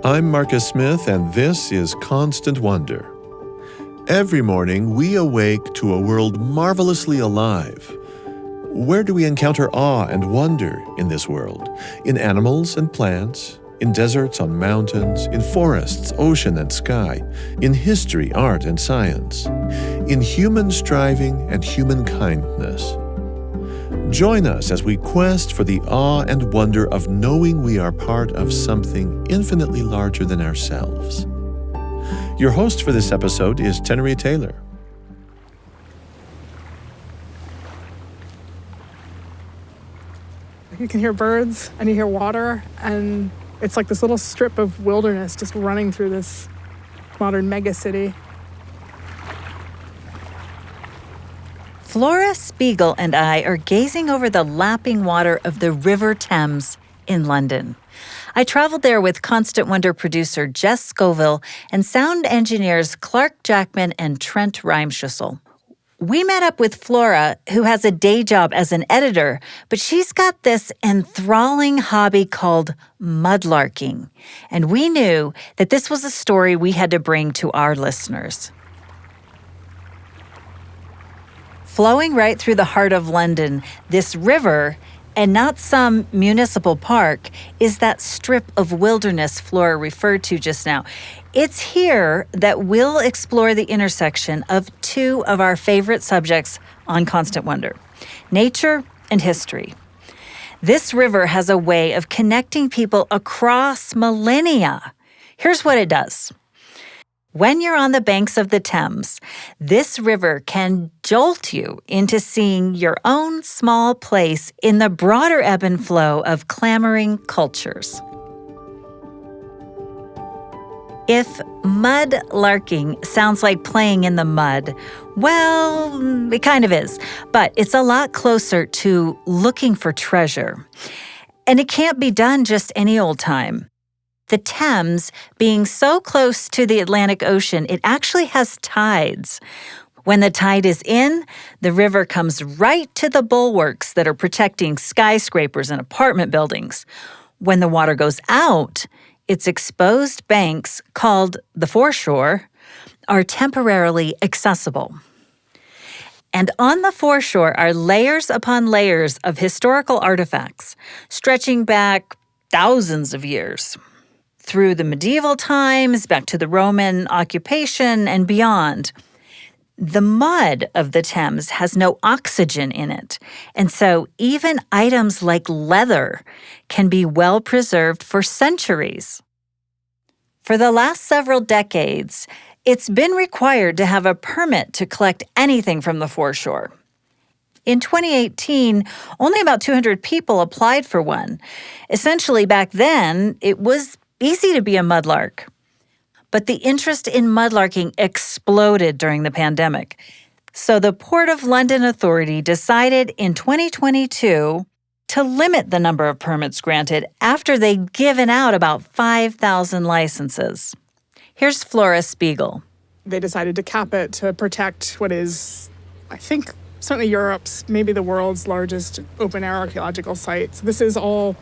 I'm Marcus Smith, and this is Constant Wonder. Every morning, we awake to a world marvelously alive. Where do we encounter awe and wonder in this world? In animals and plants, in deserts on mountains, in forests, ocean and sky, in history, art and science, in human striving and human kindness. Join us as we quest for the awe and wonder of knowing we are part of something infinitely larger than ourselves. Your host for this episode is Tenery Taylor. You can hear birds and you hear water, and it's like this little strip of wilderness just running through this modern megacity. Flora Spiegel and I are gazing over the lapping water of the River Thames in London. I traveled there with Constant Wonder producer Jess Scoville and sound engineers Clark Jackman and Trent Reimschussel. We met up with Flora, who has a day job as an editor, but she's got this enthralling hobby called mudlarking. And we knew that this was a story we had to bring to our listeners. Flowing right through the heart of London, this river, and not some municipal park, is that strip of wilderness Flora referred to just now. It's here that we'll explore the intersection of two of our favorite subjects on Constant Wonder, nature and history. This river has a way of connecting people across millennia. Here's what it does. When you're on the banks of the Thames, this river can jolt you into seeing your own small place in the broader ebb and flow of clamoring cultures. If mudlarking sounds like playing in the mud, well, it kind of is, but it's a lot closer to looking for treasure. And it can't be done just any old time. The Thames, being so close to the Atlantic Ocean, it actually has tides. When the tide is in, the river comes right to the bulwarks that are protecting skyscrapers and apartment buildings. When the water goes out, its exposed banks, called the foreshore, are temporarily accessible. And on the foreshore are layers upon layers of historical artifacts, stretching back thousands of years. Through the medieval times, back to the Roman occupation, and beyond. The mud of the Thames has no oxygen in it, and so even items like leather can be well preserved for centuries. For the last several decades, it's been required to have a permit to collect anything from the foreshore. In 2018, only about 200 people applied for one. Essentially, back then, it was easy to be a mudlark. But the interest in mudlarking exploded during the pandemic. So the Port of London Authority decided in 2022 to limit the number of permits granted after they'd given out about 5,000 licenses. Here's Flora Spiegel. They decided to cap it to protect what is, I think, certainly Europe's, maybe the world's largest open-air archaeological site. So this is all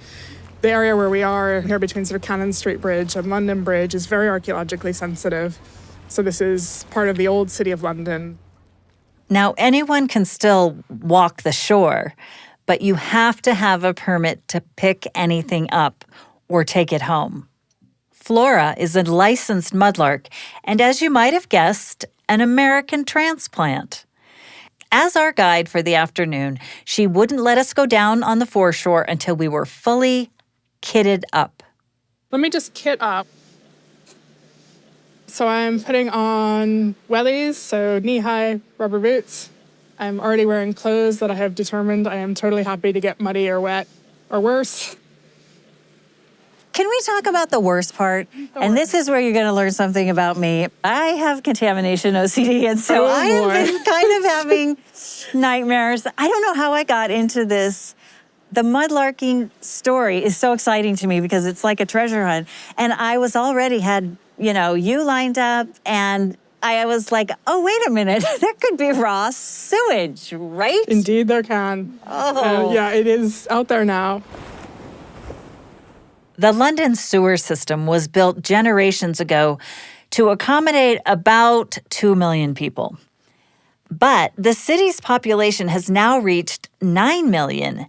the area where we are here between sort of Cannon Street Bridge and London Bridge is very archaeologically sensitive. So this is part of the old city of London. Now, anyone can still walk the shore, but you have to have a permit to pick anything up or take it home. Flora is a licensed mudlark, and as you might have guessed, an American transplant. As our guide for the afternoon, she wouldn't let us go down on the foreshore until we were fully kitted up. Let me just kit up. So I'm putting on wellies, so knee-high rubber boots. I'm already wearing clothes that I have determined I am totally happy to get muddy or wet or worse. Can we talk about the worst part? And this is where you're going to learn something about me. I have contamination OCD, and so I have been kind of having nightmares. I don't know how I got into this. The mudlarking story is so exciting to me because it's like a treasure hunt. And I was already had, you lined up, and I was like, oh, wait a minute, there could be raw sewage, right? Indeed there can. Oh. Yeah, it is out there now. The London sewer system was built generations ago to accommodate about 2 million people. But the city's population has now reached 9 million,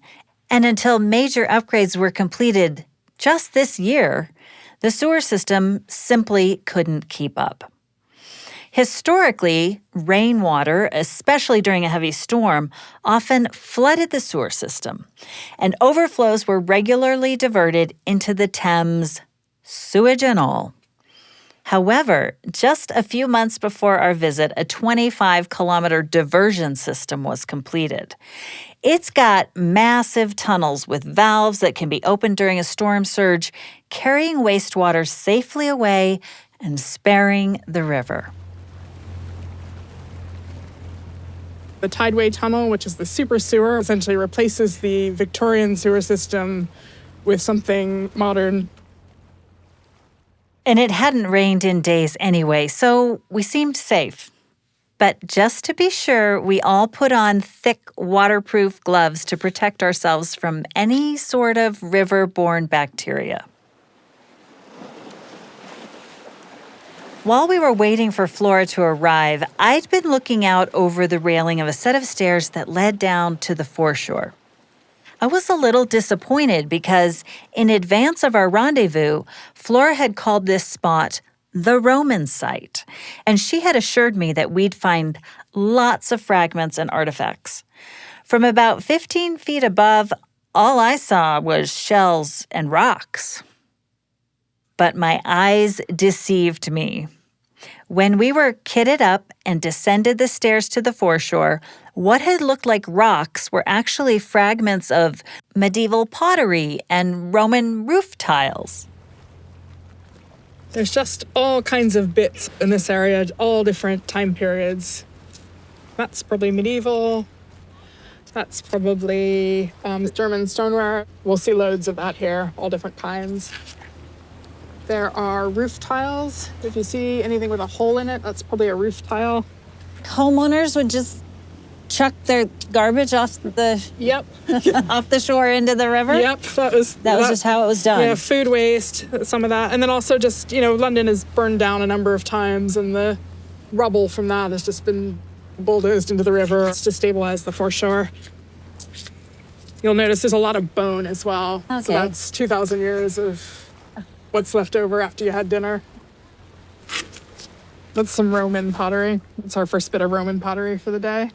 and until major upgrades were completed just this year, the sewer system simply couldn't keep up. Historically, rainwater, especially during a heavy storm, often flooded the sewer system, and overflows were regularly diverted into the Thames, sewage and all. However, just a few months before our visit, a 25-kilometer diversion system was completed. It's got massive tunnels with valves that can be opened during a storm surge, carrying wastewater safely away and sparing the river. The Tideway Tunnel, which is the super sewer, essentially replaces the Victorian sewer system with something modern. And it hadn't rained in days anyway, so we seemed safe. But just to be sure, we all put on thick, waterproof gloves to protect ourselves from any sort of river-borne bacteria. While we were waiting for Flora to arrive, I'd been looking out over the railing of a set of stairs that led down to the foreshore. I was a little disappointed because, in advance of our rendezvous, Flora had called this spot the Roman site, and she had assured me that we'd find lots of fragments and artifacts. From about 15 feet above, all I saw was shells and rocks. But my eyes deceived me. When we were kitted up and descended the stairs to the foreshore, what had looked like rocks were actually fragments of medieval pottery and Roman roof tiles. There's just all kinds of bits in this area, all different time periods. That's probably medieval. That's probably German stoneware. We'll see loads of that here, all different kinds. There are roof tiles. If you see anything with a hole in it, that's probably a roof tile. Homeowners would just chuck their garbage off the off the shore into the river. Yep, that was just how it was done. Yeah, food waste, some of that, and then also just London is burned down a number of times, and the rubble from that has just been bulldozed into the river to stabilize the foreshore. You'll notice there's a lot of bone as well. Okay. So that's 2,000 years of what's left over after you had dinner. That's some Roman pottery. It's our first bit of Roman pottery for the day.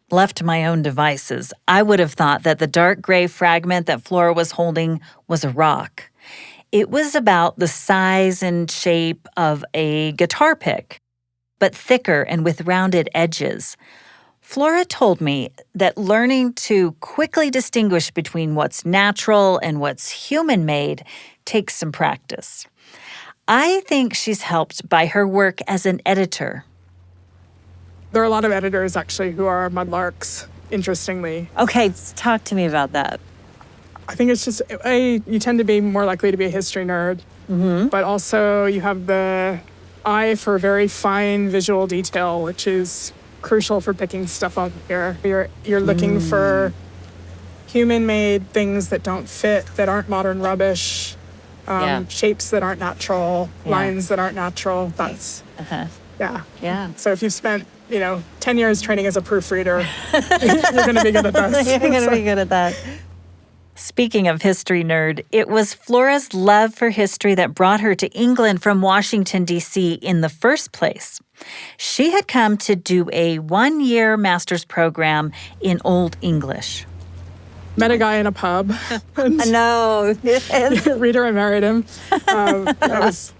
Left to my own devices, I would have thought that the dark gray fragment that Flora was holding was a rock. It was about the size and shape of a guitar pick, but thicker and with rounded edges. Flora told me that learning to quickly distinguish between what's natural and what's human-made takes some practice. I think she's helped by her work as an editor. There are a lot of editors, actually, who are mudlarks, interestingly. Okay, talk to me about that. I think it's just, you tend to be more likely to be a history nerd, but also you have the eye for very fine visual detail, which is crucial for picking stuff up here. You're looking for human-made things that don't fit, that aren't modern rubbish, shapes that aren't natural, lines that aren't natural. That's, Yeah. So if you've spent, 10 years training as a proofreader, you're going to be good at this. You're going to be good at that. Speaking of history nerd, it was Flora's love for history that brought her to England from Washington, D.C. in the first place. She had come to do a 1-year master's program in Old English. Met a guy in a pub. No. Reader, I married him. That was,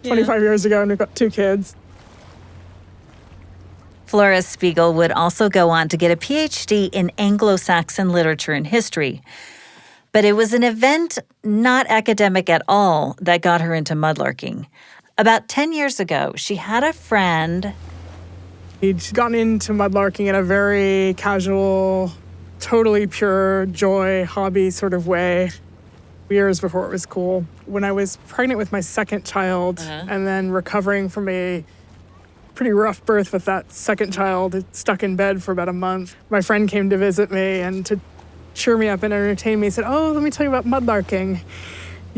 25 years ago, and we've got 2 kids. Flora Spiegel would also go on to get a PhD in Anglo-Saxon literature and history. But it was an event not academic at all that got her into mudlarking. About 10 years ago, she had a friend. He'd gotten into mudlarking in a very casual, totally pure joy, hobby sort of way, years before it was cool. When I was pregnant with my second child and then recovering from a pretty rough birth with that second child, stuck in bed for about a month, my friend came to visit me and to cheer me up and entertain me, said, "Oh, let me tell you about mudlarking."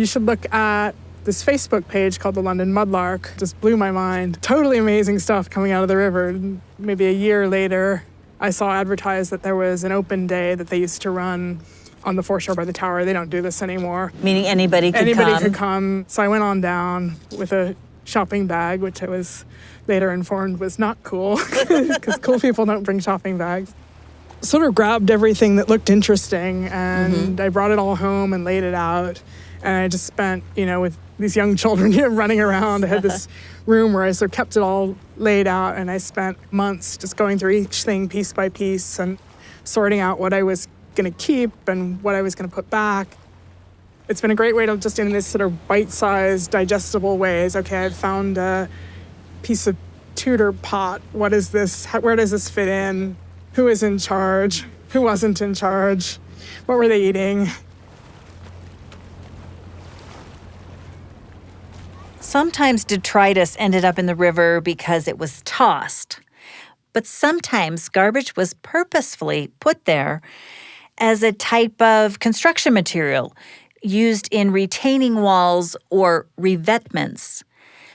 You should look at this Facebook page called the London Mudlark. Just blew my mind. Totally amazing stuff coming out of the river. Maybe a year later, I saw advertised that there was an open day that they used to run on the foreshore by the tower. They don't do this anymore. Meaning anybody could come? Anybody could come. So I went on down with a shopping bag, which I was later informed was not cool, because cool people don't bring shopping bags. Sort of grabbed everything that looked interesting, and I brought it all home and laid it out. And I just spent, with these young children running around. I had this room where I sort of kept it all laid out, and I spent months just going through each thing piece by piece and sorting out what I was going to keep and what I was going to put back. It's been a great way to just in this sort of bite-sized, digestible ways. Okay, I've found a piece of Tudor pot. What is this? Where does this fit in? Who is in charge? Who wasn't in charge? What were they eating? Sometimes detritus ended up in the river because it was tossed. But sometimes garbage was purposefully put there as a type of construction material used in retaining walls or revetments.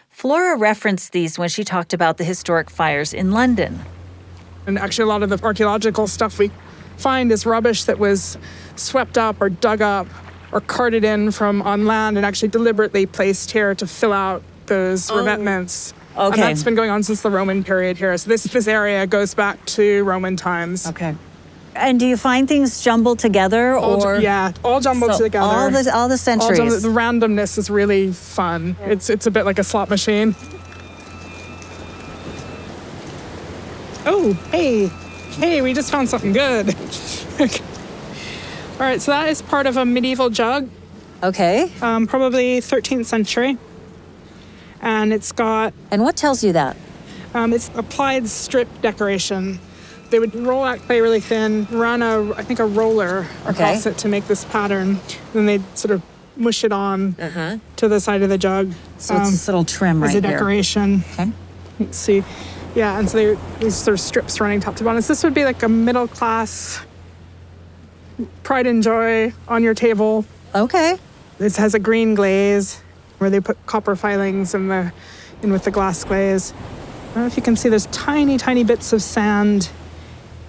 Flora referenced these when she talked about the historic fires in London. And actually, a lot of the archaeological stuff we find is rubbish that was swept up or dug up or carted in from on land and actually deliberately placed here to fill out those revetments. Okay. And that's been going on since the Roman period here. So this area goes back to Roman times. Okay. And do you find things jumbled together, or all jumbled together. All the centuries. The randomness is really fun. Yeah. It's a bit like a slot machine. Oh, hey, we just found something good. All right, so that is part of a medieval jug. Okay. Probably 13th century. And it's got... And what tells you that? It's applied strip decoration. They would roll that clay really thin, run a roller across it to make this pattern. Then they'd sort of mush it on to the side of the jug. So it's this little trim right here. As a decoration. Okay. Let's see. Yeah, and so these sort of strips running top to bottom. So this would be like a middle class pride and joy on your table. Okay. This has a green glaze where they put copper filings in with the glass glaze. I don't know if you can see there's tiny, tiny bits of sand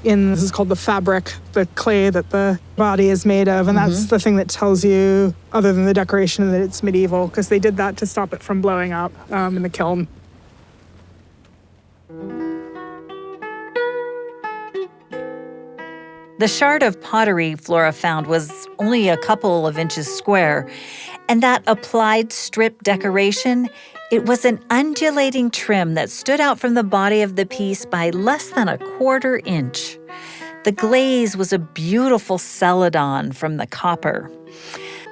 in, this is called the fabric, the clay that the body is made of. And that's the thing that tells you, other than the decoration, that it's medieval, because they did that to stop it from blowing up in the kiln. The shard of pottery Flora found was only a couple of inches square, and that applied strip decoration, it was an undulating trim that stood out from the body of the piece by less than a quarter inch. The glaze was a beautiful celadon from the copper.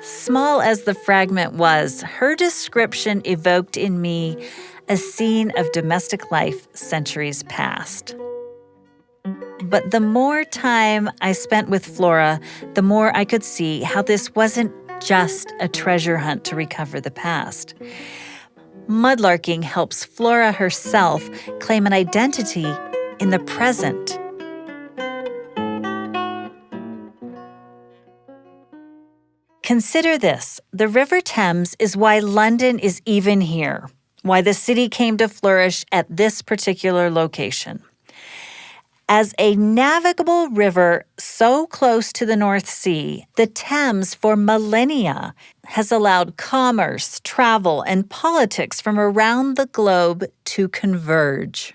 Small as the fragment was, her description evoked in me a scene of domestic life centuries past. But the more time I spent with Flora, the more I could see how this wasn't just a treasure hunt to recover the past. Mudlarking helps Flora herself claim an identity in the present. Consider this: the River Thames is why London is even here, why the city came to flourish at this particular location. As a navigable river so close to the North Sea, the Thames for millennia has allowed commerce, travel, and politics from around the globe to converge.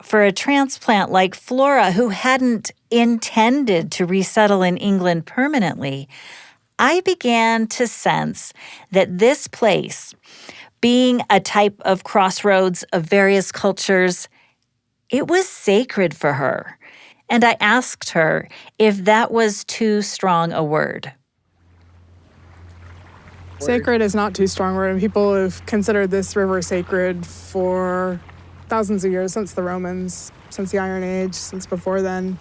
For a transplant like Flora, who hadn't intended to resettle in England permanently, I began to sense that this place, being a type of crossroads of various cultures, it was sacred for her, and I asked her if that was too strong a word. Sacred is not too strong a word, and people have considered this river sacred for thousands of years, since the Romans, since the Iron Age, since before then.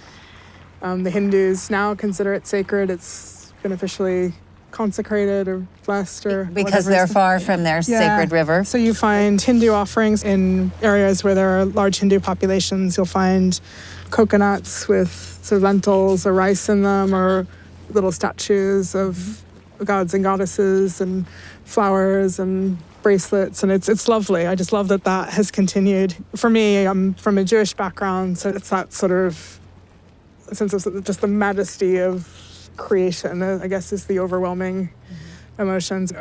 The Hindus now consider it sacred. It's been officially consecrated or blessed or because whatever. they're far from their sacred river. So you find Hindu offerings in areas where there are large Hindu populations. You'll find coconuts with sort of lentils or rice in them, or little statues of gods and goddesses and flowers and bracelets, and it's lovely. I just love that has continued. For me, I'm from a Jewish background, so it's that sort of sense of just the majesty of creation, I guess, is the overwhelming emotions.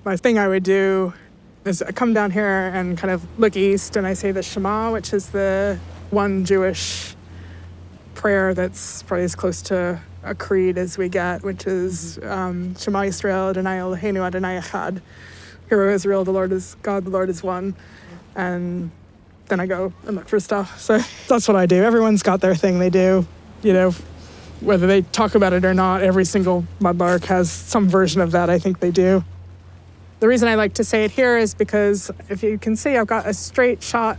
My thing I would do is I come down here and kind of look east, and I say the Shema, which is the one Jewish prayer that's probably as close to a creed as we get, which is Shema Yisrael, Adonai Eloheinu, Adonai Echad. Hear, O Israel, the Lord is God, the Lord is one. And then I go and look for stuff. So that's what I do. Everyone's got their thing they do. You know, whether they talk about it or not, every single mudlark has some version of that. I think they do. The reason I like to say it here is because if you can see, I've got a straight shot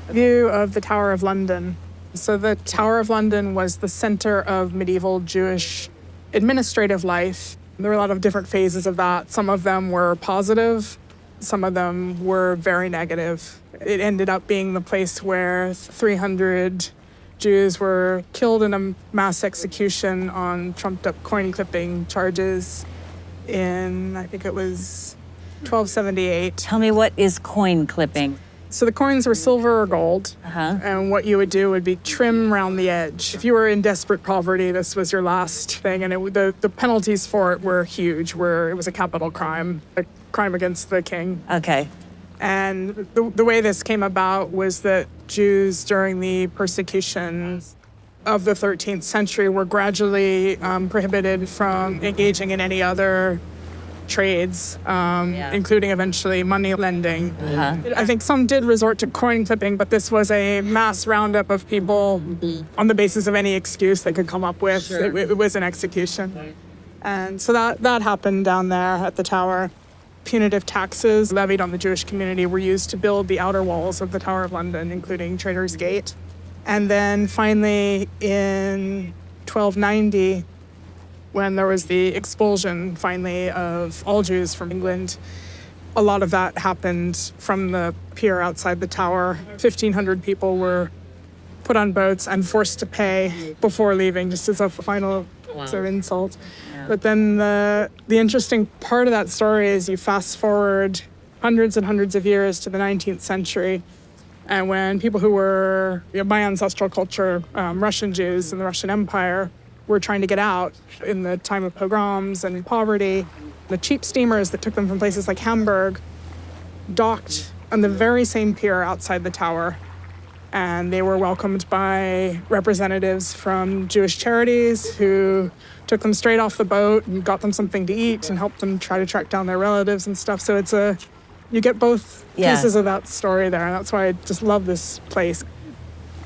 view of the Tower of London. So the Tower of London was the center of medieval Jewish administrative life. There were a lot of different phases of that. Some of them were positive. Some of them were very negative. It ended up being the place where 300 Jews were killed in a mass execution on trumped-up coin clipping charges in, I think it was 1278. Tell me, what is coin clipping? So the coins were silver or gold, and what you would do would be trim around the edge. If you were in desperate poverty, this was your last thing, and the penalties for it were huge, where it was a capital crime, a crime against the king. Okay. And the way this came about was that Jews during the persecution of the 13th century were gradually prohibited from engaging in any other trades, including eventually money lending. I think some did resort to coin clipping, but this was a mass roundup of people on the basis of any excuse they could come up with. Sure. It was an execution. And so that happened down there at the tower. Punitive taxes levied on the Jewish community were used to build the outer walls of the Tower of London, including Traitor's Gate. And then finally in 1290, when there was the expulsion, finally, of all Jews from England, a lot of that happened from the pier outside the tower. 1,500 people were put on boats and forced to pay before leaving, just as a final sort of insult. Yeah. But then the interesting part of that story is you fast forward hundreds and hundreds of years to the 19th century, and when people who were, my ancestral culture, Russian Jews in the Russian Empire, were trying to get out in the time of pogroms and poverty. The cheap steamers that took them from places like Hamburg docked on the very same pier outside the tower, and they were welcomed by representatives from Jewish charities who took them straight off the boat and got them something to eat and helped them try to track down their relatives and stuff. So you get both pieces of that story there, and that's why I just love this place.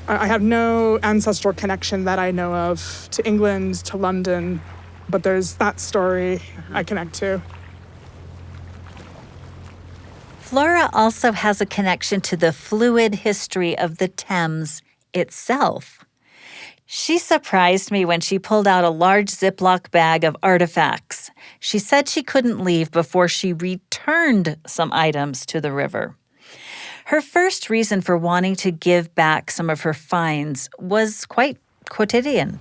I have no ancestral connection that I know of to England, to London, but there's that story I connect to. Flora also has a connection to the fluid history of the Thames itself. She surprised me when she pulled out a large Ziploc bag of artifacts. She said she couldn't leave before she returned some items to the river. Her first reason for wanting to give back some of her finds was quite quotidian.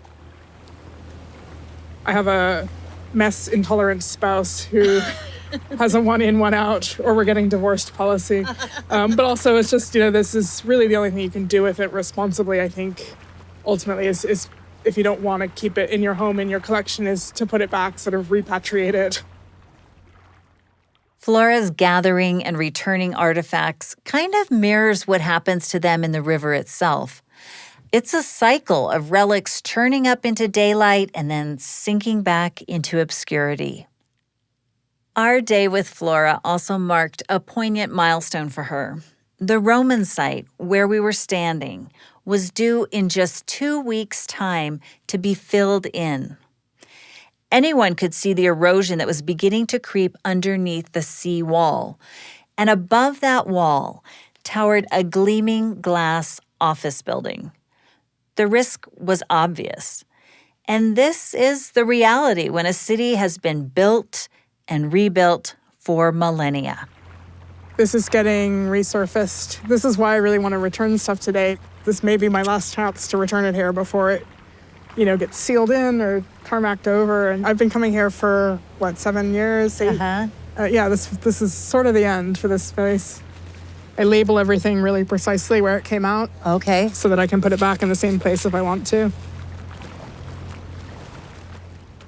I have a mess-intolerant spouse who has a one in, one out, or we're getting divorced policy. But also it's just, this is really the only thing you can do with it responsibly, I think, ultimately, is if you don't want to keep it in your home, in your collection, is to put it back, sort of repatriate it. Flora's gathering and returning artifacts kind of mirrors what happens to them in the river itself. It's a cycle of relics churning up into daylight and then sinking back into obscurity. Our day with Flora also marked a poignant milestone for her. The Roman site where we were standing was due in just 2 weeks' time to be filled in. Anyone could see the erosion that was beginning to creep underneath the sea wall. And above that wall towered a gleaming glass office building. The risk was obvious. And this is the reality when a city has been built and rebuilt for millennia. This is getting resurfaced. This is why I really want to return stuff today. This may be my last chance to return it here before it get sealed in or tarmacked over. And I've been coming here for, 7 years? 8? This is sort of the end for this space. I label everything really precisely where it came out. Okay. So that I can put it back in the same place if I want to.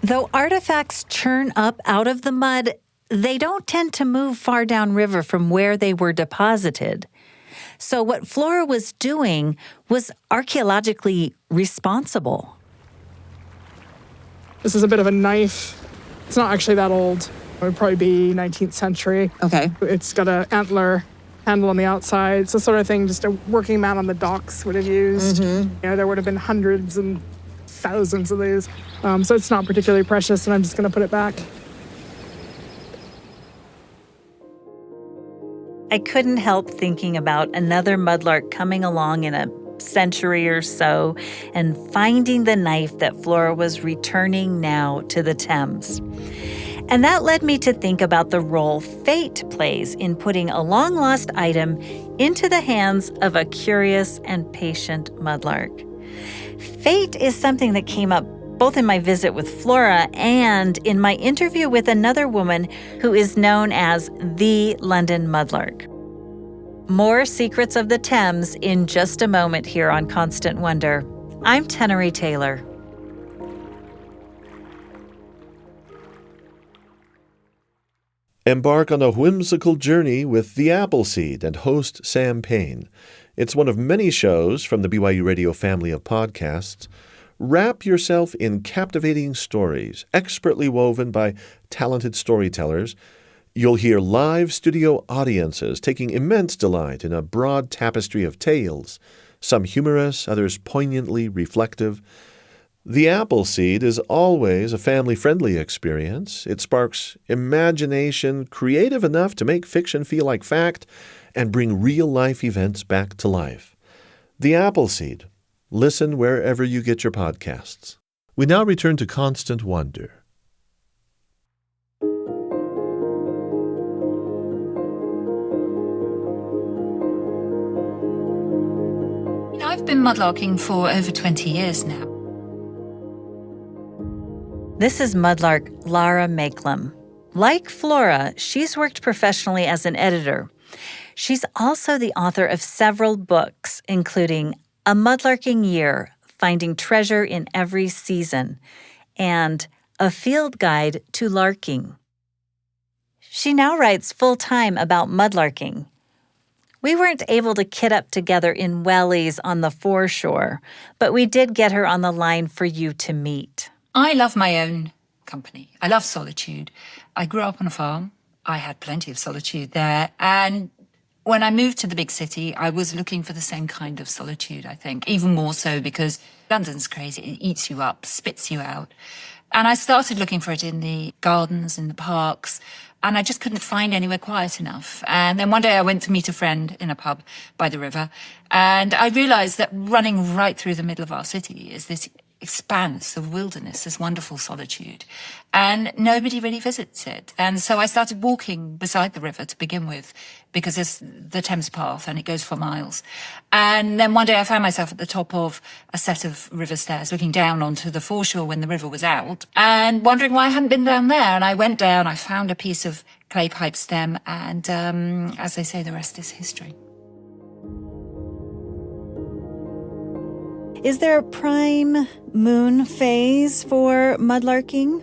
Though artifacts churn up out of the mud, they don't tend to move far downriver from where they were deposited. So what Flora was doing was archaeologically responsible. This is a bit of a knife. It's not actually that old. It would probably be 19th century. Okay. It's got an antler handle on the outside. It's the sort of thing just a working man on the docks would have used. There would have been hundreds and thousands of these. So it's not particularly precious, and I'm just going to put it back. I couldn't help thinking about another mudlark coming along in a century or so and finding the knife that Flora was returning now to the Thames. And that led me to think about the role fate plays in putting a long-lost item into the hands of a curious and patient mudlark. Fate is something that came up both in my visit with Flora and in my interview with another woman who is known as the London Mudlark. More Secrets of the Thames in just a moment here on Constant Wonder. I'm Tenery Taylor. Embark on a whimsical journey with The Appleseed and host Sam Payne. It's one of many shows from the BYU Radio family of podcasts. Wrap yourself in captivating stories, expertly woven by talented storytellers. You'll hear live studio audiences taking immense delight in a broad tapestry of tales, some humorous, others poignantly reflective. The Appleseed is always a family-friendly experience. It sparks imagination creative enough to make fiction feel like fact and bring real-life events back to life. The Appleseed. Listen wherever you get your podcasts. We now return to Constant Wonder. I've been mudlarking for over 20 years now. This is mudlark Lara Maiklem. Like Flora, she's worked professionally as an editor. She's also the author of several books, including A Mudlarking Year, Finding Treasure in Every Season, and A Field Guide to Larking. She now writes full-time about mudlarking. We weren't able to kit up together in wellies on the foreshore, but we did get her on the line for you to meet. I love my own company. I love solitude. I grew up on a farm. I had plenty of solitude there. And when I moved to the big city, I was looking for the same kind of solitude, I think, even more so because London's crazy. It eats you up, spits you out. And I started looking for it in the gardens, in the parks, and I just couldn't find anywhere quiet enough. And then one day I went to meet a friend in a pub by the river, and I realized that running right through the middle of our city is this expanse of wilderness, this wonderful solitude, and nobody really visits it. And so I started walking beside the river to begin with, because it's the Thames path and it goes for miles. And then one day I found myself at the top of a set of river stairs looking down onto the foreshore when the river was out and wondering why I hadn't been down there. And I went down, I found a piece of clay pipe stem, and as they say, the rest is history. Is there a prime moon phase for mudlarking?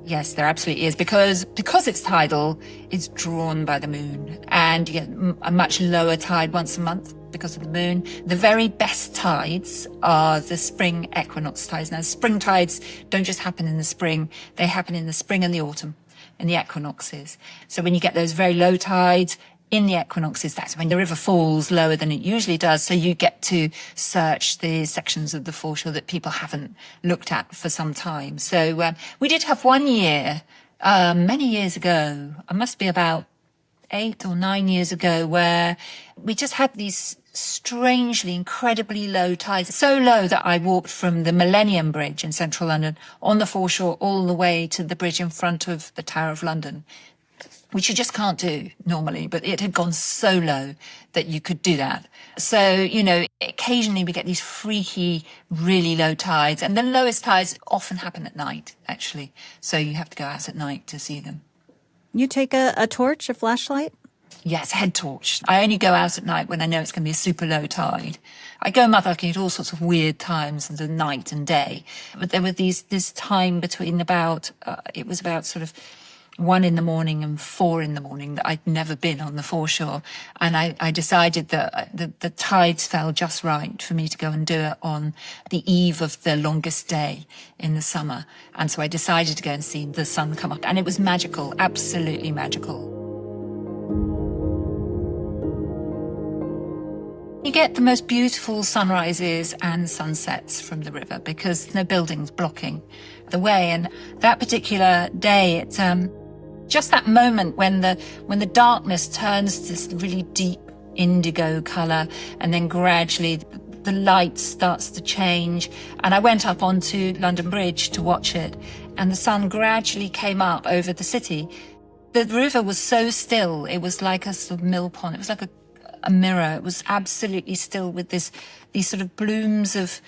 Yes, there absolutely is, because it's tidal, it's drawn by the moon, and you get a much lower tide once a month because of the moon. The very best tides are the spring equinox tides. Now, spring tides don't just happen in the spring, they happen in the spring and the autumn, in the equinoxes. So when you get those very low tides, in the equinoxes, that's when the river falls lower than it usually does. So you get to search the sections of the foreshore that people haven't looked at for some time. So we did have one year, many years ago, it must be about 8 or 9 years ago, where we just had these strangely, incredibly low tides. So low that I walked from the Millennium Bridge in central London on the foreshore all the way to the bridge in front of the Tower of London. which you just can't do normally, but it had gone so low that you could do that. So, you know, occasionally we get these freaky, really low tides, and the lowest tides often happen at night, actually. So you have to go out at night to see them. You take a torch, a flashlight? Yes, head torch. I only go out at night when I know it's going to be a super low tide. I go mudlarking at all sorts of weird times, the night and day. But there were this time between it was about sort of 1 a.m. and 4 a.m. that I'd never been on the foreshore. And I decided that the tides fell just right for me to go and do it on the eve of the longest day in the summer. And so I decided to go and see the sun come up. And it was magical, absolutely magical. You get the most beautiful sunrises and sunsets from the river because there's no buildings blocking the way. And that particular day, it's just that moment when the darkness turns to this really deep indigo colour, and then gradually the light starts to change. And I went up onto London Bridge to watch it, and the sun gradually came up over the city. The river was so still, it was like a sort of mill pond. It was like a mirror. It was absolutely still with these sort of blooms of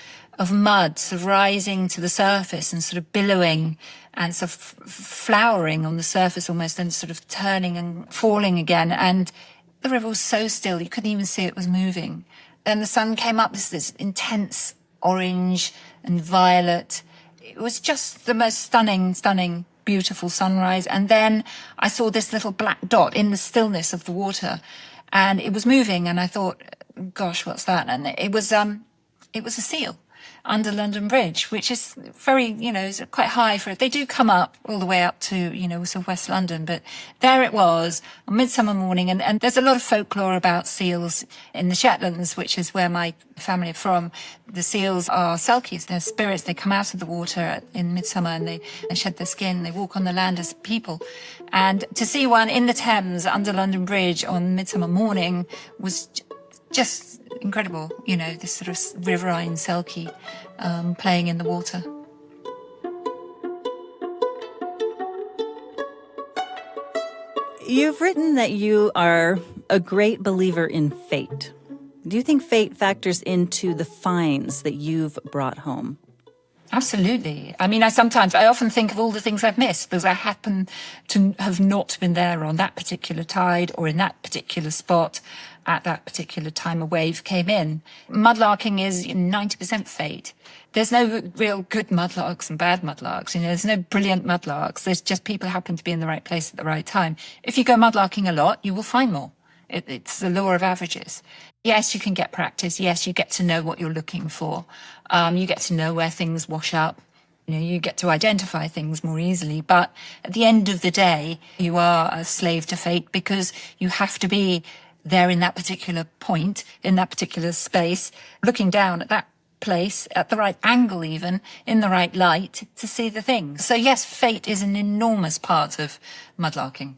mud sort of rising to the surface and sort of billowing and sort of flowering on the surface almost, and sort of turning and falling again. And the river was so still, you couldn't even see it was moving. Then the sun came up, this intense orange and violet. It was just the most stunning, beautiful sunrise. And then I saw this little black dot in the stillness of the water. And it was moving, and I thought, gosh, what's that? And it was a seal under London Bridge, which is very, is quite high for it. They do come up all the way up to, sort of West London, but there it was on midsummer morning. And there's a lot of folklore about seals in the Shetlands, which is where my family are from. The seals are selkies, they're spirits. They come out of the water in midsummer and they shed their skin. They walk on the land as people. And to see one in the Thames under London Bridge on midsummer morning was just incredible, this sort of riverine selkie playing in the water. You've written that you are a great believer in fate. Do you think fate factors into the finds that you've brought home? Absolutely. I mean, I often think of all the things I've missed because I happen to have not been there on that particular tide or in that particular spot at that particular time a wave came in. Mudlarking is 90% fate. There's no real good mudlarks and bad mudlarks. There's no brilliant mudlarks. There's just people who happen to be in the right place at the right time. If you go mudlarking a lot, you will find more. It's the law of averages. Yes, you can get practice. Yes, you get to know what you're looking for. You get to know where things wash up. You get to identify things more easily. But at the end of the day, you are a slave to fate because you have to be there in that particular point, in that particular space, looking down at that place, at the right angle even, in the right light to see the things. So yes, fate is an enormous part of mudlarking.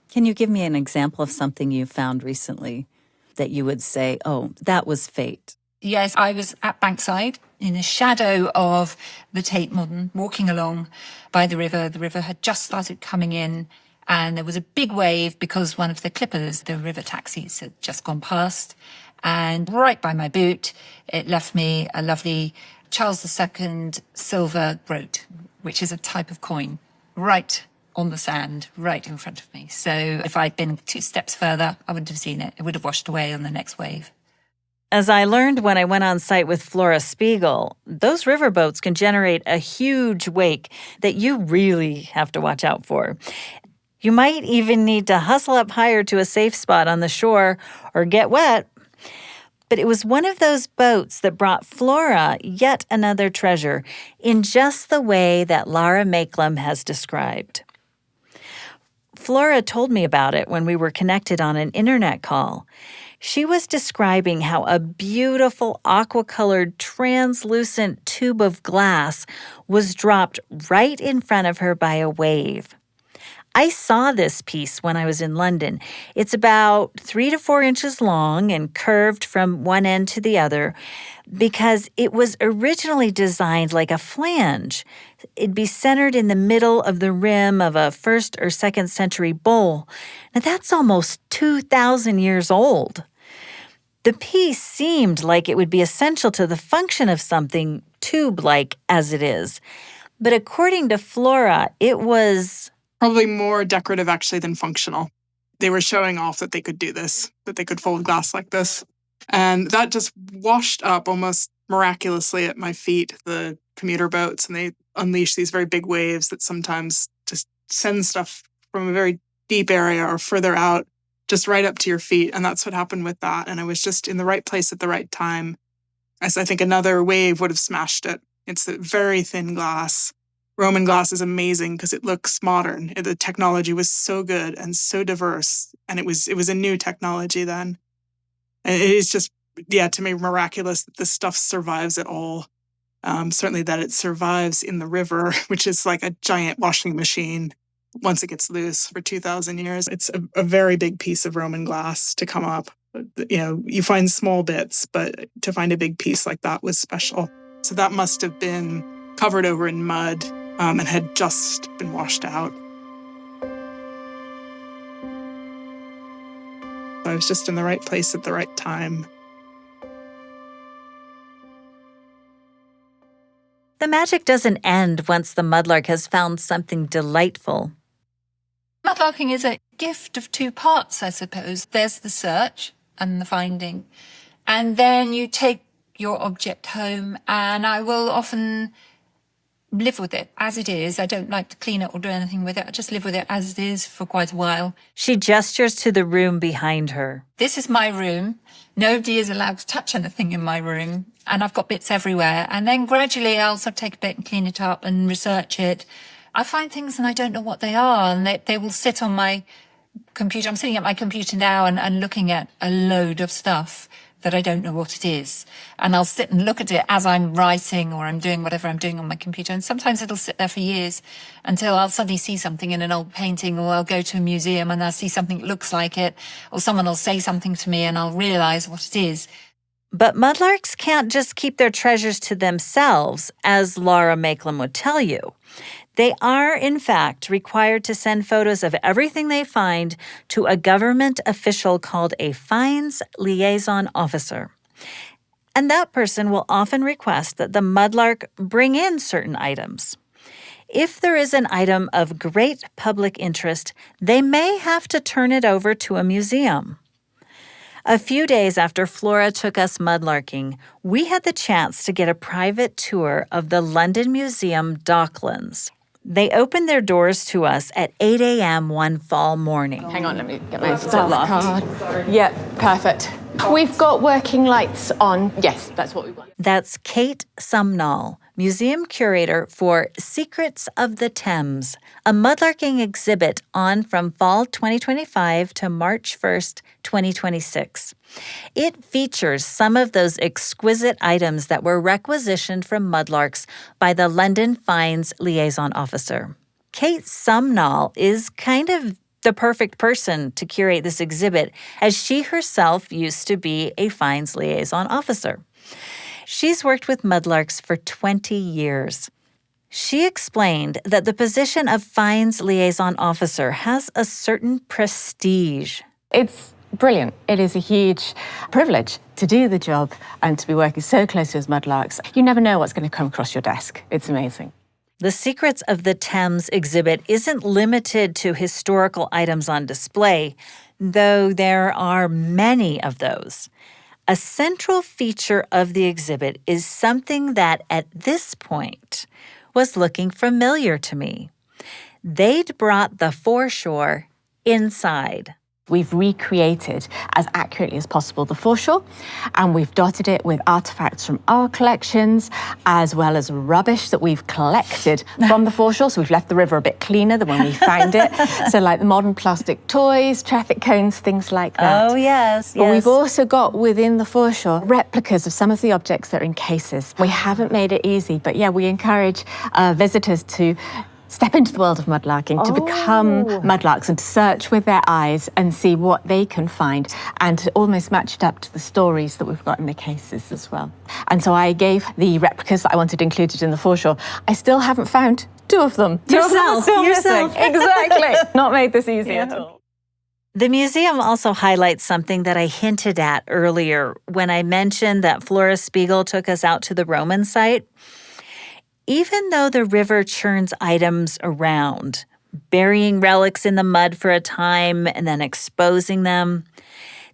Can you give me an example of something you found recently that you would say, oh, that was fate? Yes, I was at Bankside in the shadow of the Tate Modern, walking along by the river. The river had just started coming in, and there was a big wave because one of the clippers, the river taxis, had just gone past. And right by my boot, it left me a lovely Charles II silver groat, which is a type of coin, right on the sand, right in front of me. So if I'd been 2 steps further, I wouldn't have seen it. It would have washed away on the next wave. As I learned when I went on site with Flora Spiegel, those riverboats can generate a huge wake that you really have to watch out for. You might even need to hustle up higher to a safe spot on the shore or get wet. But it was one of those boats that brought Flora yet another treasure in just the way that Lara Maiklem has described. Flora told me about it when we were connected on an internet call. She was describing how a beautiful aqua-colored translucent tube of glass was dropped right in front of her by a wave. I saw this piece when I was in London. It's about 3 to 4 inches long and curved from one end to the other because it was originally designed like a flange. It'd be centered in the middle of the rim of a 1st or 2nd century bowl. Now that's almost 2,000 years old. The piece seemed like it would be essential to the function of something tube-like as it is. But according to Flora, it was probably more decorative actually than functional. They were showing off that they could do this, that they could fold glass like this. And that just washed up almost miraculously at my feet, the commuter boats, and they unleash these very big waves that sometimes just send stuff from a very deep area or further out just right up to your feet. And that's what happened with that. And I was just in the right place at the right time, as I think another wave would have smashed it. It's a very thin glass. Roman glass is amazing because it looks modern. The technology was so good and so diverse. And it was a new technology then. And it is just, to me, miraculous that this stuff survives at all. Certainly that it survives in the river, which is like a giant washing machine once it gets loose for 2,000 years. It's a very big piece of Roman glass to come up. You find small bits, but to find a big piece like that was special. So that must have been covered over in mud and had just been washed out. I was just in the right place at the right time. the magic doesn't end once the mudlark has found something delightful. Mudlarking is a gift of two parts, I suppose. There's the search and the finding, and then you take your object home, and I will often live with it as it is. I don't like to clean it or do anything with it. I just live with it as it is for quite a while. She gestures to the room behind her. This is my room. Nobody is allowed to touch anything in my room, and I've got bits everywhere. And then gradually I'll sort of take a bit and clean it up and research it. I find things and I don't know what they are, and they will sit on my computer. I'm sitting at my computer now and looking at a load of stuff that I don't know what it is. And I'll sit and look at it as I'm writing or I'm doing whatever I'm doing on my computer. And sometimes it'll sit there for years until I'll suddenly see something in an old painting, or I'll go to a museum and I'll see something that looks like it, or someone will say something to me and I'll realize what it is. But mudlarks can't just keep their treasures to themselves, as Lara Maiklem would tell you. They are, in fact, required to send photos of everything they find to a government official called a finds liaison officer. And that person will often request that the mudlark bring in certain items. If there is an item of great public interest, they may have to turn it over to a museum. A few days after Flora took us mudlarking, we had the chance to get a private tour of the London Museum Docklands. They opened their doors to us at 8 a.m. one fall morning. Hang on, let me get my staff card. Yeah, perfect. We've got working lights on. Yes, that's what we want. That's Kate Sumnall, museum curator for Secrets of the Thames, a mudlarking exhibit on from fall 2025 to March 1st, 2026. It features some of those exquisite items that were requisitioned from mudlarks by the London Finds Liaison Officer. Kate Sumnall is kind of the perfect person to curate this exhibit, as she herself used to be a Finds Liaison Officer. She's worked with mudlarks for 20 years. She explained that the position of Finds Liaison Officer has a certain prestige. It's brilliant. It is a huge privilege to do the job and to be working so closely with mudlarks. You never know what's going to come across your desk. It's amazing. The Secrets of the Thames exhibit isn't limited to historical items on display, though there are many of those. A central feature of the exhibit is something that, at this point, was looking familiar to me. They'd brought the foreshore inside. We've recreated as accurately as possible the foreshore, and we've dotted it with artifacts from our collections, as well as rubbish that we've collected from the foreshore. So we've left the river a bit cleaner than when we found it. So like the modern plastic toys, traffic cones, things like that. Oh, yes. But we've also got within the foreshore replicas of some of the objects that are in cases. We haven't made it easy, but yeah, we encourage visitors to step into the world of mudlarking, to become mudlarks and to search with their eyes and see what they can find and to almost match it up to the stories that we've got in the cases as well. And so I gave the replicas that I wanted included in the foreshore. I still haven't found 2 of them. 2 of them are still missing. Exactly. Not made this easy at all. The museum also highlights something that I hinted at earlier when I mentioned that Flora Spiegel took us out to the Roman site. Even though the river churns items around, burying relics in the mud for a time and then exposing them,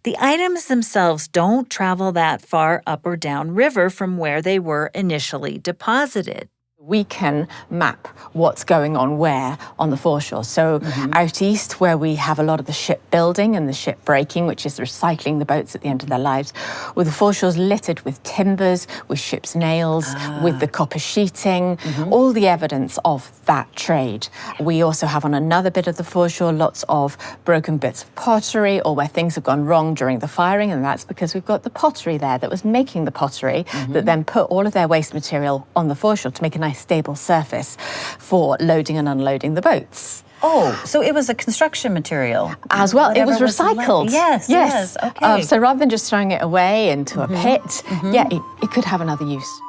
the items themselves don't travel that far up or down river from where they were initially deposited. We can map what's going on where on the foreshore. So out east, where we have a lot of the shipbuilding and the ship breaking, which is recycling the boats at the end of their lives, with the foreshores littered with timbers, with ship's nails, with the copper sheeting, all the evidence of that trade. We also have on another bit of the foreshore lots of broken bits of pottery or where things have gone wrong during the firing, and that's because we've got the pottery there that was making the pottery that then put all of their waste material on the foreshore to make a nice stable surface for loading and unloading the boats. Oh, so it was a construction material. As well, it was recycled. Yes, okay. So rather than just throwing it away into a pit, it could have another use.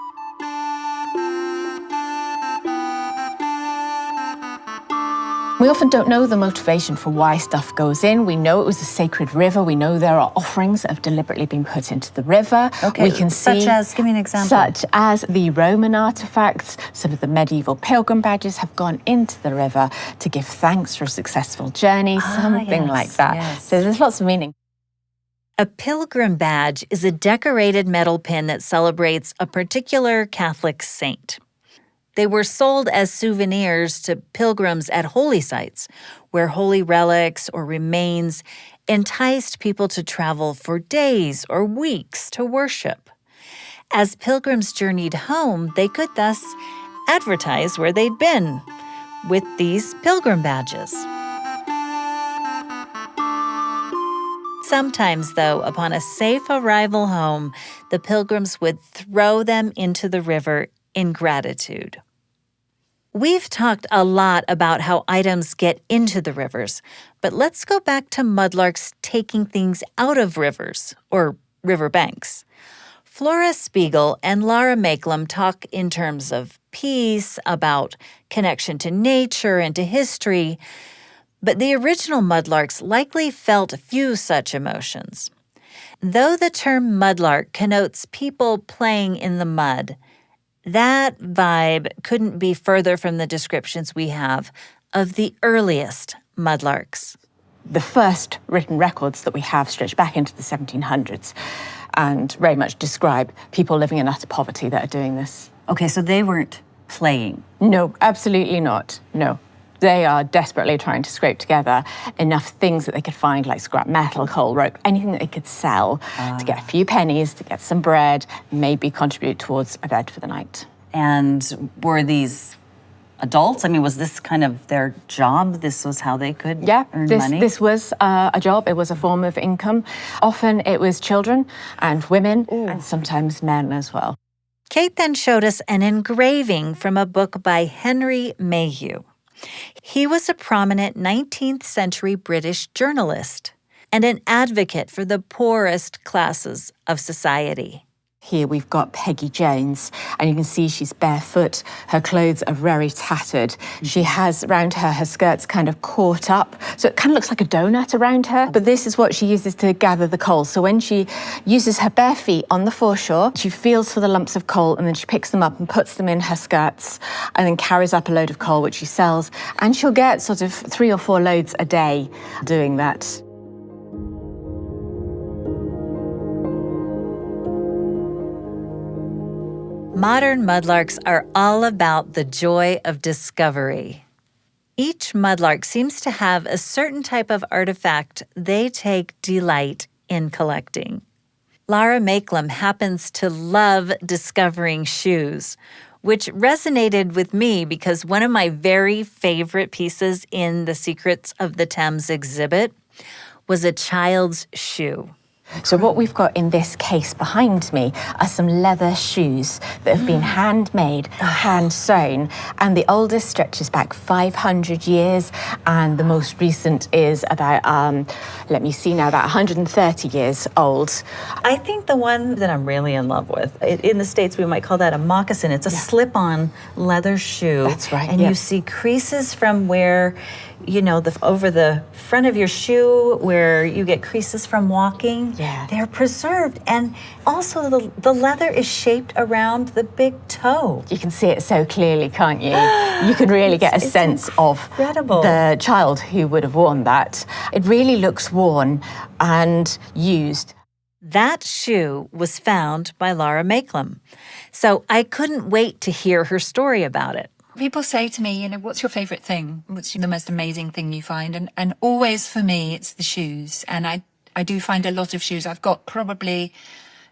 We often don't know the motivation for why stuff goes in. We know it was a sacred river. We know there are offerings that have deliberately been put into the river. Okay, we can such see, as, give me an example. Such as the Roman artifacts. Some of the medieval pilgrim badges have gone into the river to give thanks for a successful journey, something like that. Yes. So there's lots of meaning. A pilgrim badge is a decorated metal pin that celebrates a particular Catholic saint. They were sold as souvenirs to pilgrims at holy sites, where holy relics or remains enticed people to travel for days or weeks to worship. As pilgrims journeyed home, they could thus advertise where they'd been with these pilgrim badges. Sometimes, though, upon a safe arrival home, the pilgrims would throw them into the river in gratitude. We've talked a lot about how items get into the rivers, but let's go back to mudlarks taking things out of rivers, or riverbanks. Flora Spiegel and Lara Maiklem talk in terms of peace, about connection to nature and to history, but the original mudlarks likely felt few such emotions. Though the term mudlark connotes people playing in the mud, that vibe couldn't be further from the descriptions we have of the earliest mudlarks. The first written records that we have stretch back into the 1700s and very much describe people living in utter poverty that are doing this. Okay, so they weren't playing. No, absolutely not. No. They are desperately trying to scrape together enough things that they could find, like scrap metal, coal, rope, anything that they could sell to get a few pennies, to get some bread, maybe contribute towards a bed for the night. And were these adults? I mean, was this kind of their job? This was how they could earn money? This was a job. It was a form of income. Often it was children and women and sometimes men as well. Kate then showed us an engraving from a book by Henry Mayhew. He was a prominent 19th century British journalist and an advocate for the poorest classes of society. Here we've got Peggy Jones, and you can see she's barefoot. Her clothes are very tattered. She has around her skirts kind of caught up, so it kind of looks like a donut around her. But this is what she uses to gather the coal. So when she uses her bare feet on the foreshore, she feels for the lumps of coal, and then she picks them up and puts them in her skirts, and then carries up a load of coal, which she sells. And she'll get sort of 3 or 4 loads a day doing that. Modern mudlarks are all about the joy of discovery. Each mudlark seems to have a certain type of artifact they take delight in collecting. Lara Maiklem happens to love discovering shoes, which resonated with me because one of my very favorite pieces in the Secrets of the Thames exhibit was a child's shoe. So what we've got in this case behind me are some leather shoes that have been handmade, hand sewn, and the oldest stretches back 500 years, and the most recent is about, let me see now, about 130 years old. I think the one that I'm really in love with, in the States we might call that a moccasin. It's a slip-on leather shoe. That's right, And yeah. you see creases from where, over the front of your shoe, where you get creases from walking. Yeah. They're preserved. And also the leather is shaped around the big toe. You can see it so clearly, can't you? You can really get a sense of incredible. the child who would have worn that. It really looks worn and used. That shoe was found by Lara Maiklem. So I couldn't wait to hear her story about it. People say to me, what's your favorite thing? What's the most amazing thing you find? And always for me, it's the shoes. And I do find a lot of shoes. I've got probably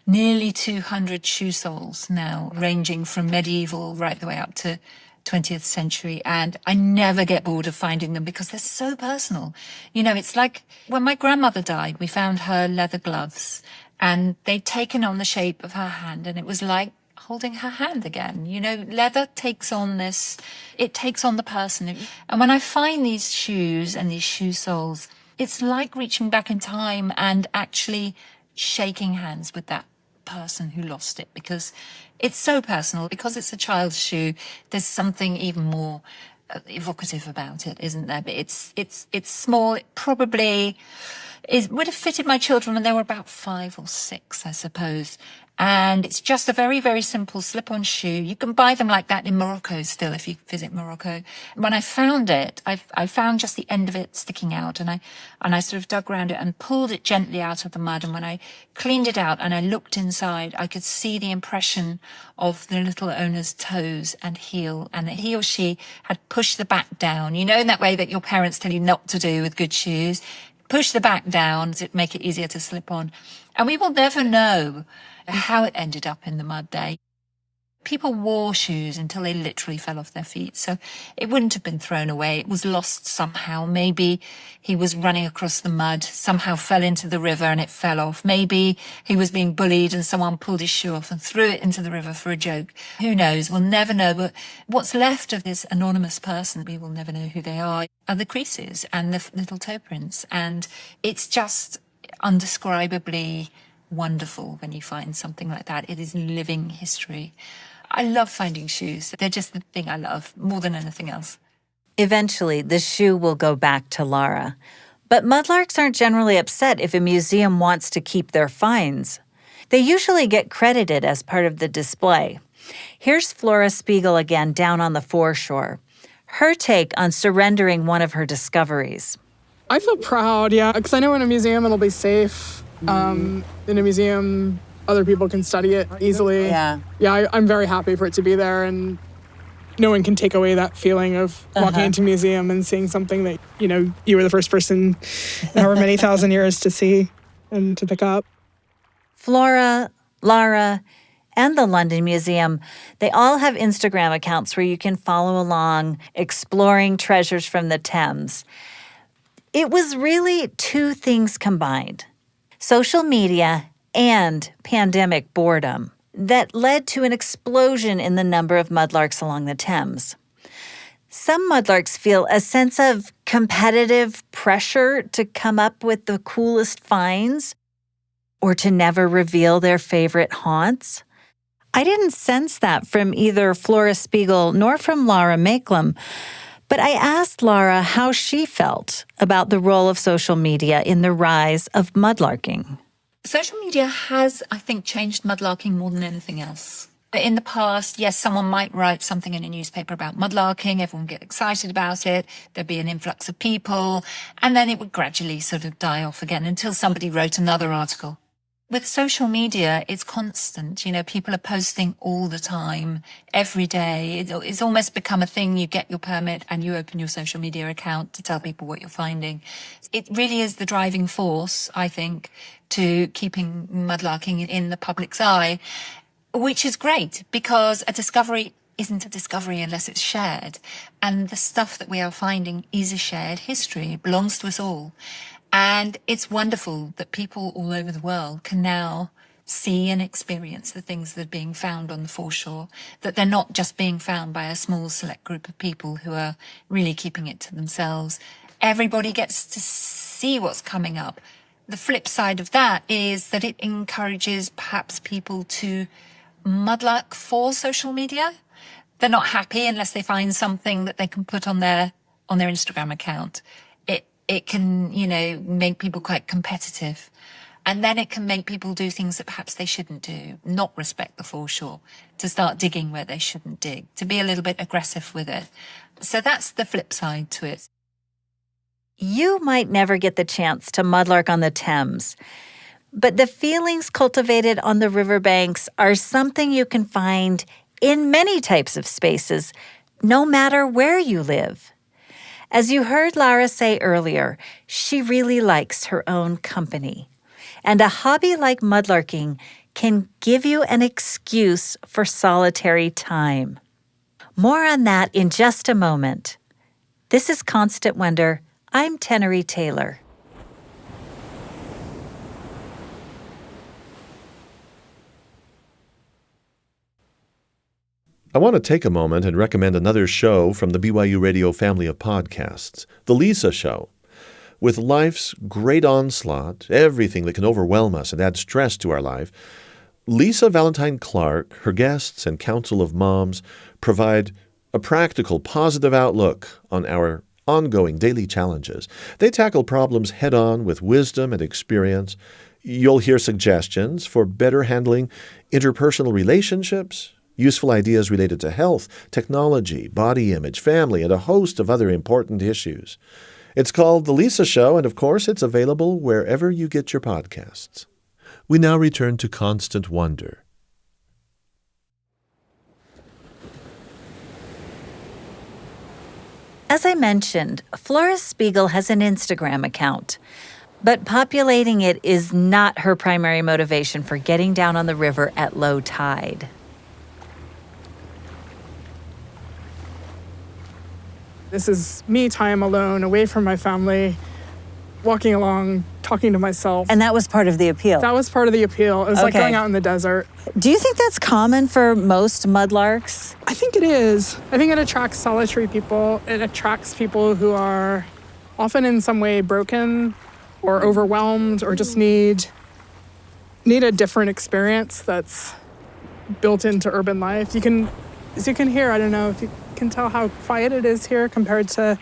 nearly 200 shoe soles now, ranging from medieval right the way up to 20th century. And I never get bored of finding them because they're so personal. It's like when my grandmother died, we found her leather gloves and they'd taken on the shape of her hand, and it was like holding her hand again. Leather takes on it takes on the person. And when I find these shoes and these shoe soles, it's like reaching back in time and actually shaking hands with that person who lost it, because it's so personal. Because it's a child's shoe, there's something even more evocative about it, isn't there? But it's small. It probably would have fitted my children when they were about 5 or 6, I suppose. And it's just a very, very simple slip-on shoe. You can buy them like that in Morocco still, if you visit Morocco. When I found it, I found just the end of it sticking out, and I sort of dug around it and pulled it gently out of the mud. And when I cleaned it out and I looked inside, I could see the impression of the little owner's toes and heel, and that he or she had pushed the back down. In that way that your parents tell you not to do with good shoes. Push the back down to make it easier to slip on. And we will never know how it ended up in the mud there. People wore shoes until they literally fell off their feet. So it wouldn't have been thrown away. It was lost somehow. Maybe he was running across the mud, somehow fell into the river and it fell off. Maybe he was being bullied and someone pulled his shoe off and threw it into the river for a joke. Who knows? We'll never know. But what's left of this anonymous person, we will never know who they are the creases and the little toe prints. And it's just undescribably wonderful when you find something like that. It is living history. I love finding shoes. They're just the thing I love more than anything else. Eventually, the shoe will go back to Lara. But mudlarks aren't generally upset if a museum wants to keep their finds. They usually get credited as part of the display. Here's Flora Spiegel again down on the foreshore. Her take on surrendering one of her discoveries. I feel proud, yeah, because I know in a museum it'll be safe. In a museum, other people can study it easily. Yeah. Yeah, I'm very happy for it to be there, and no one can take away that feeling of walking into a museum and seeing something that, you were the first person in however many thousand years to see and to pick up. Flora, Lara, and the London Museum, they all have Instagram accounts where you can follow along exploring treasures from the Thames. It was really two things combined: social media and pandemic boredom that led to an explosion in the number of mudlarks along the Thames. Some mudlarks feel a sense of competitive pressure to come up with the coolest finds or to never reveal their favorite haunts. I didn't sense that from either Flora Spiegel nor from Lara Maiklem, but I asked Lara how she felt about the role of social media in the rise of mudlarking. Social media has, I think, changed mudlarking more than anything else. In the past, yes, someone might write something in a newspaper about mudlarking, everyone would get excited about it, there'd be an influx of people, and then it would gradually sort of die off again until somebody wrote another article. With social media, it's constant. People are posting all the time, every day. It's almost become a thing. You get your permit and you open your social media account to tell people what you're finding. It really is the driving force, I think, to keeping mudlarking in the public's eye, which is great because a discovery isn't a discovery unless it's shared. And the stuff that we are finding is a shared history. It belongs to us all. And it's wonderful that people all over the world can now see and experience the things that are being found on the foreshore, that they're not just being found by a small select group of people who are really keeping it to themselves. Everybody gets to see what's coming up. The flip side of that is that it encourages perhaps people to mudlark for social media. They're not happy unless they find something that they can put on their Instagram account. It can, make people quite competitive. And then it can make people do things that perhaps they shouldn't do, not respect the foreshore, to start digging where they shouldn't dig, to be a little bit aggressive with it. So that's the flip side to it. You might never get the chance to mudlark on the Thames, but the feelings cultivated on the riverbanks are something you can find in many types of spaces, no matter where you live. As you heard Lara say earlier, she really likes her own company. And a hobby like mudlarking can give you an excuse for solitary time. More on that in just a moment. This is Constant Wonder. I'm Tenery Taylor. I want to take a moment and recommend another show from the BYU Radio family of podcasts, The Lisa Show. With life's great onslaught, everything that can overwhelm us and add stress to our life, Lisa Valentine Clark, her guests, and Council of Moms provide a practical, positive outlook on our ongoing daily challenges. They tackle problems head-on with wisdom and experience. You'll hear suggestions for better handling interpersonal relationships, useful ideas related to health, technology, body image, family, and a host of other important issues. It's called The Lisa Show, and of course, it's available wherever you get your podcasts. We now return to Constant Wonder. As I mentioned, Flora Spiegel has an Instagram account, but populating it is not her primary motivation for getting down on the river at low tide. This is me time alone, away from my family, walking along, talking to myself. And that was part of the appeal. That was part of the appeal. It was like Okay. going out in the desert. Do you think that's common for most mudlarks? I think it is. I think it attracts solitary people. It attracts people who are often in some way broken or overwhelmed or just need a different experience that's built into urban life. As you can hear, I don't know if you can tell how quiet it is here compared to,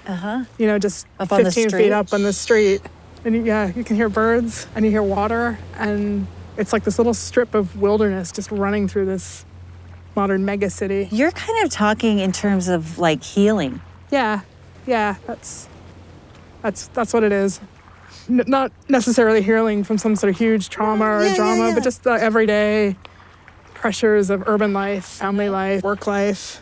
just Up on the 15 street. feet up on the street. And you can hear birds and you hear water, and it's like this little strip of wilderness just running through this modern mega city. You're kind of talking in terms of like healing. Yeah, that's what it is. Not necessarily healing from some sort of huge trauma or drama, but just the everyday pressures of urban life, family life, work life.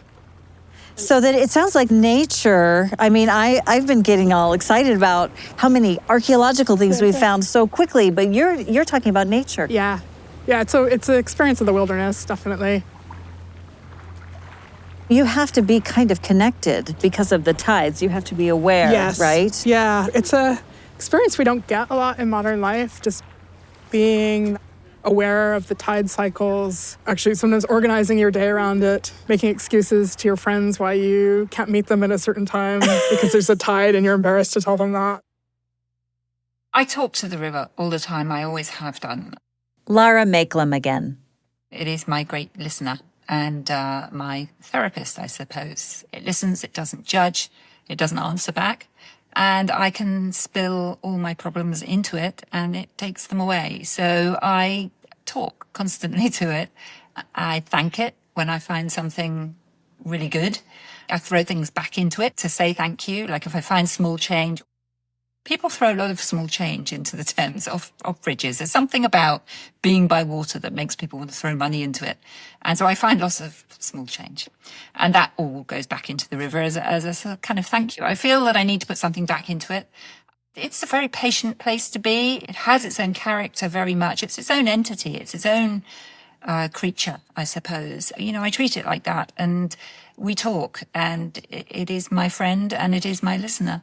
So that it sounds like nature. I mean, I've been getting all excited about how many archaeological things we've found so quickly, but you're talking about nature. Yeah. It's an experience of the wilderness, definitely. You have to be kind of connected because of the tides. You have to be aware, Yes. right? Yeah, it's a experience we don't get a lot in modern life, just being aware of the tide cycles, actually sometimes organizing your day around it, making excuses to your friends why you can't meet them at a certain time because there's a tide and you're embarrassed to tell them that. I talk to the river all the time. I always have done. Lara Maiklem again. It is my great listener and my therapist, I suppose. It listens, it doesn't judge, it doesn't answer back. And I can spill all my problems into it and it takes them away. So I talk constantly to it. I thank it when I find something really good. I throw things back into it to say thank you. Like if I find small change. People throw a lot of small change into the Thames off bridges. There's something about being by water that makes people want to throw money into it. And so I find lots of small change. And that all goes back into the river as a kind of thank you. I feel that I need to put something back into it. It's a very patient place to be. It has its own character very much. It's its own entity. It's its own creature, I suppose. I treat it like that. And we talk. And it is my friend and it is my listener.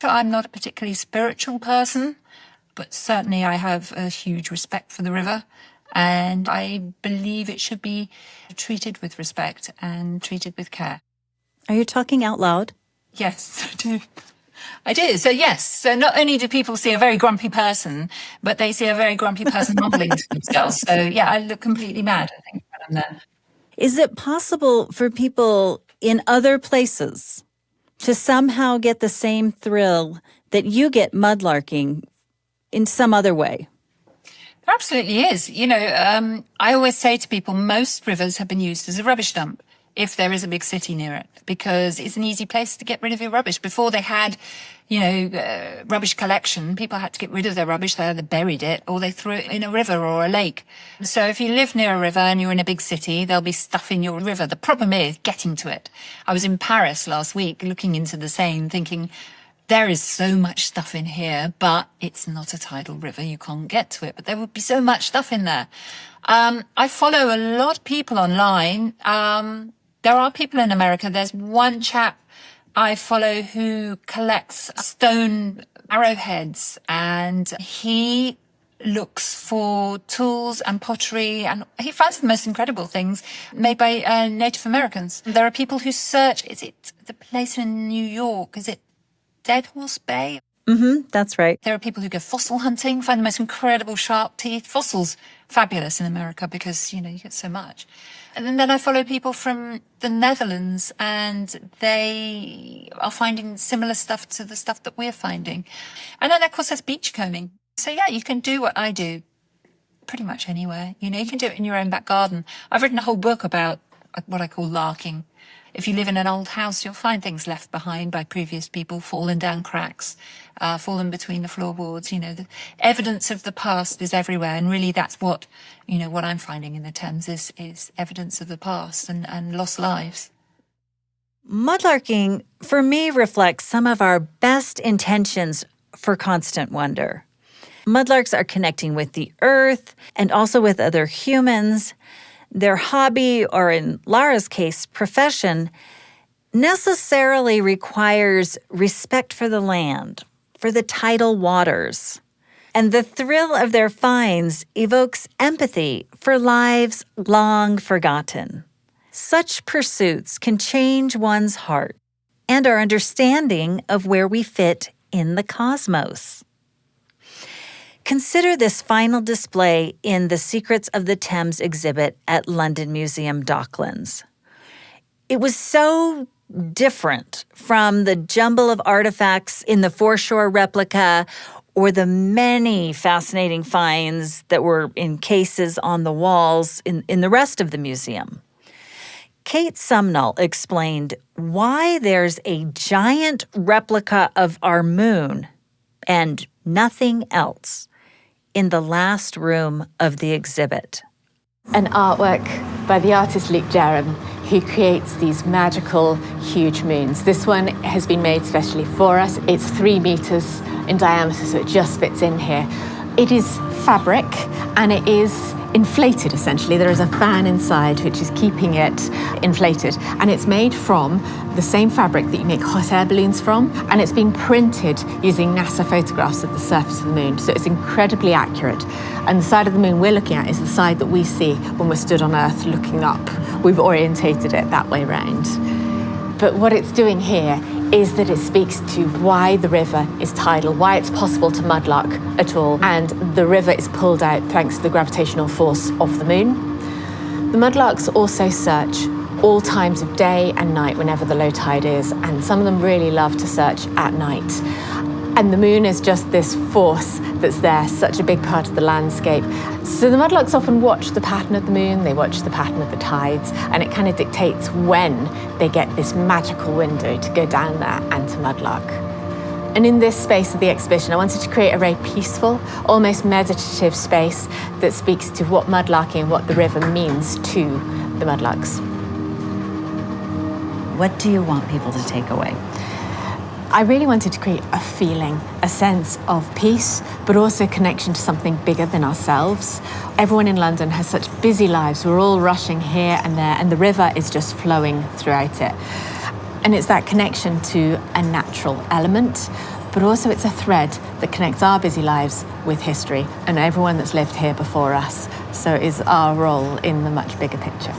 I'm not a particularly spiritual person, but certainly I have a huge respect for the river. And I believe it should be treated with respect and treated with care. Are you talking out loud? Yes, I do. I do. So yes. So not only do people see a very grumpy person, but they see a very grumpy person mumbling to themselves. So yeah, I look completely mad, I think, when I'm there. Is it possible for people in other places to somehow get the same thrill that you get mudlarking in some other way? There absolutely is. You know, I always say to people, most rivers have been used as a rubbish dump if there is a big city near it, because it's an easy place to get rid of your rubbish. Before they had, rubbish collection, people had to get rid of their rubbish. They either buried it or they threw it in a river or a lake. So if you live near a river and you're in a big city, there'll be stuff in your river. The problem is getting to it. I was in Paris last week looking into the Seine thinking, there is so much stuff in here, but it's not a tidal river. You can't get to it, but there would be so much stuff in there. I follow a lot of people online. There are people in America. There's one chap I follow who collects stone arrowheads, and he looks for tools and pottery, and he finds the most incredible things made by Native Americans. There are people who search, is it the place in New York? Is it Dead Horse Bay? Mm-hmm, that's right. There are people who go fossil hunting, find the most incredible shark teeth. Fossils, fabulous in America because, you get so much. And then I follow people from the Netherlands, and they are finding similar stuff to the stuff that we're finding. And then, of course, there's beachcombing. So, yeah, you can do what I do pretty much anywhere. You can do it in your own back garden. I've written a whole book about what I call larking. If you live in an old house, you'll find things left behind by previous people, fallen down cracks, fallen between the floorboards. The evidence of the past is everywhere. And really that's what I'm finding in the Thames is evidence of the past and lost lives. Mudlarking, for me, reflects some of our best intentions for constant wonder. Mudlarks are connecting with the earth and also with other humans. Their hobby, or in Lara's case, profession, necessarily requires respect for the land, for the tidal waters. And the thrill of their finds evokes empathy for lives long forgotten. Such pursuits can change one's heart and our understanding of where we fit in the cosmos. Consider this final display in the Secrets of the Thames exhibit at London Museum Docklands. It was so different from the jumble of artifacts in the foreshore replica or the many fascinating finds that were in cases on the walls in the rest of the museum. Kate Sumnall explained why there's a giant replica of our moon and nothing else in the last room of the exhibit. An artwork by the artist Luke Jerram, who creates these magical, huge moons. This one has been made specially for us. It's 3 meters in diameter, so it just fits in here. It is fabric, and it is inflated, essentially. There is a fan inside which is keeping it inflated, and it's made from the same fabric that you make hot air balloons from, and it's been printed using NASA photographs of the surface of the moon, so it's incredibly accurate. And the side of the moon we're looking at is the side that we see when we're stood on Earth looking up. We've orientated it that way round. But what it's doing here is that it speaks to why the river is tidal, why it's possible to mudlark at all, and the river is pulled out thanks to the gravitational force of the moon. The mudlarks also search all times of day and night whenever the low tide is, and some of them really love to search at night. And the moon is just this force that's there, such a big part of the landscape. So the mudlarks often watch the pattern of the moon, they watch the pattern of the tides, and it kind of dictates when they get this magical window to go down there and to mudlark. And in this space of the exhibition, I wanted to create a very peaceful, almost meditative space that speaks to what mudlarking and what the river means to the mudlarks. What do you want people to take away? I really wanted to create a feeling, a sense of peace, but also connection to something bigger than ourselves. Everyone in London has such busy lives. We're all rushing here and there, and the river is just flowing throughout it. And it's that connection to a natural element, but also it's a thread that connects our busy lives with history and everyone that's lived here before us. So it is our role in the much bigger picture.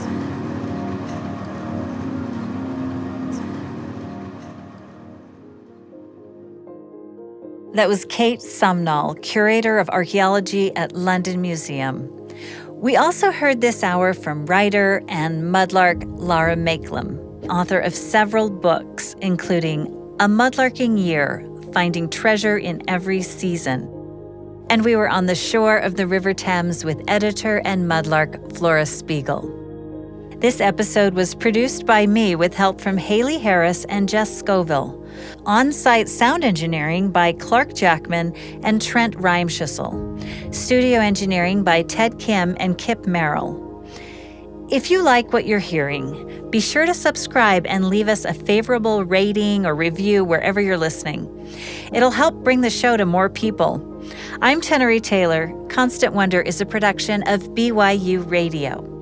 That was Kate Sumnall, Curator of Archaeology at London Museum. We also heard this hour from writer and mudlark Lara Maiklem, author of several books, including A Mudlarking Year, Finding Treasure in Every Season. And we were on the shore of the River Thames with editor and mudlark Flora Spiegel. This episode was produced by me with help from Haley Harris and Jess Scoville. On-site sound engineering by Clark Jackman and Trent Reimschüssel. Studio engineering by Ted Kim and Kip Merrill. If you like what you're hearing, be sure to subscribe and leave us a favorable rating or review wherever you're listening. It'll help bring the show to more people. I'm Tenery Taylor. Constant Wonder is a production of BYU Radio.